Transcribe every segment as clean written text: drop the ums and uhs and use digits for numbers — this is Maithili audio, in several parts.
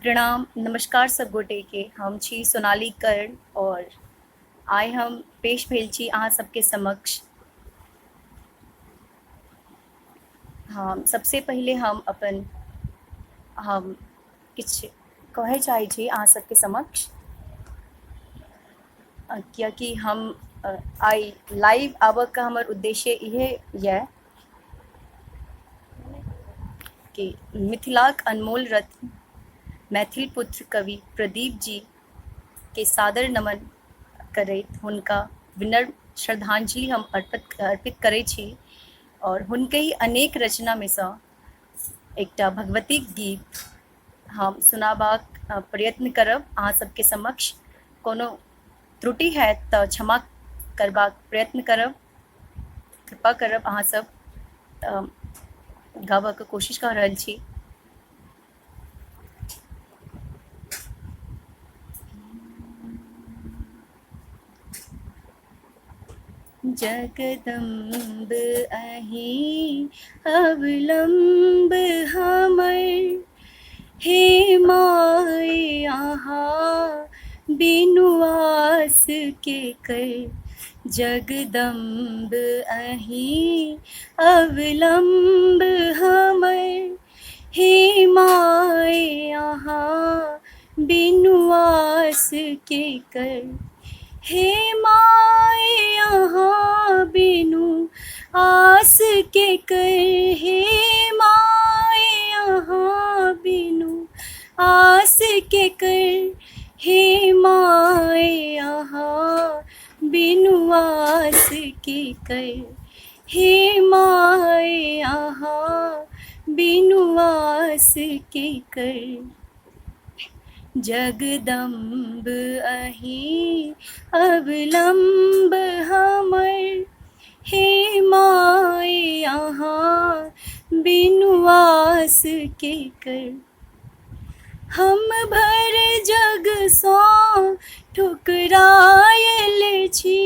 प्रणाम नमस्कार सब गोटे के। हम छी सोनाली कर्ण और आइ हम पेश भेल छी अहाँ सबके समक्ष। हम सबसे पहले हम किछु कहै चाहै छी अहाँ सबके समक्ष, कियाकि हम आइ लाइव आबऽके हमर उद्देश्य इहे यऽ कि मिथिलाक अनमोल रत्न मैथिल पुत्र कवि प्रदीप जी के सादर नमन करैत हुनका विनम्र श्रद्धांजलि हम अर्पित करै छी और हुनके ही अनेक रचनामे सँ एकटा भगवतीक गीत हम सुनाबाक प्रयत्न करब अहाँ सबके समक्ष। कोनो त्रुटि है तऽ क्षमा करबाक प्रयत्न करब, कृपा करब। अहाँ सब गाबऽके कोशिश कऽ रहल छी। जगदम्ब अहीं अवलंब हमर, हे माय अहाँ बिनु आस के कर। जगदम्ब अहीं अवलंब हमर, हे माय अहाँ बिनु आस के कर। हे माय अहाँ बिनु आस के कर, हे माय अहाँ बिनु आस के कर। हे माय अहाँ बिनु आस के कर, हे माय अहाँ बिनु आस के कर। जगदम्ब अहीं अवलंब हमर, हे माय अहाँ बिनु आस के कर। हम भर जग सँ ठुकरायल छी,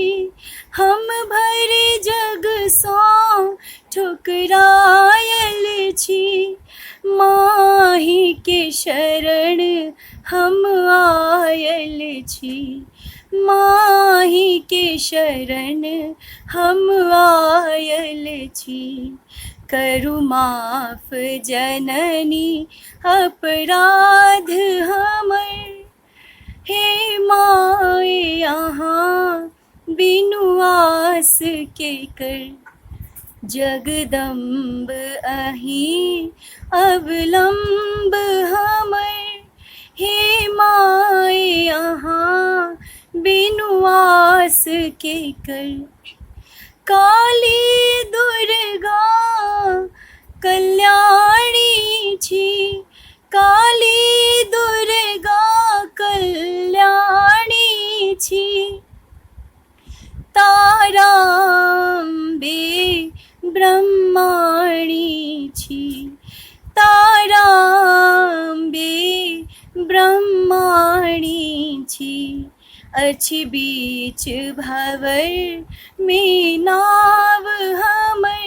हम भर जग सँ ठुकरायल छी। माही के शरण हम आयल छी, माही के शरण हम आयल छी। करु माफ जननी अपराध हमर, हे माय अहाँ बिनु आस के कर। जगदम्ब अहीं अवलंब हमर, हे माय अहाँ बिनु आस के कर। काली दुर्गा कल्याणी छी, काली दुर्गा कल्याणी छी। ताराम्बे ब्रह्माणी छी, ताराम्बे ब्रह्माणी छी। अछि बीच भंवर में नाव हमर,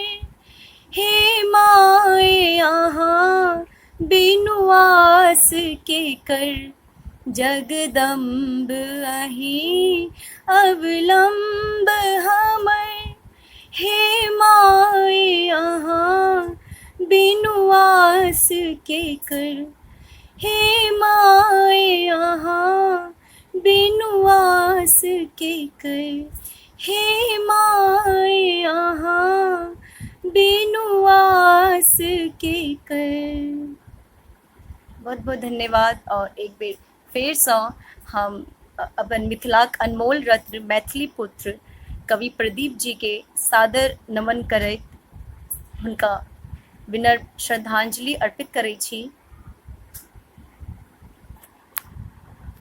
हे माय अहाँ बिनु आस के कर। जगदम्ब अहीं अवलंब हमर, हे माय अहाँ बिनु आस के कर। हे माय अहाँ बिनु आस के कर, हे माय अहाँ बिनु आस के कर। बहुत बहुत धन्यवाद। और एक बेर फेरसँ हम अपन मिथिलाक अनमोल रत्न मैथिली पुत्र कवि प्रदीप जी के सादर नमन करैत हुनका विनम्र श्रद्धांजलि अर्पित करै छी।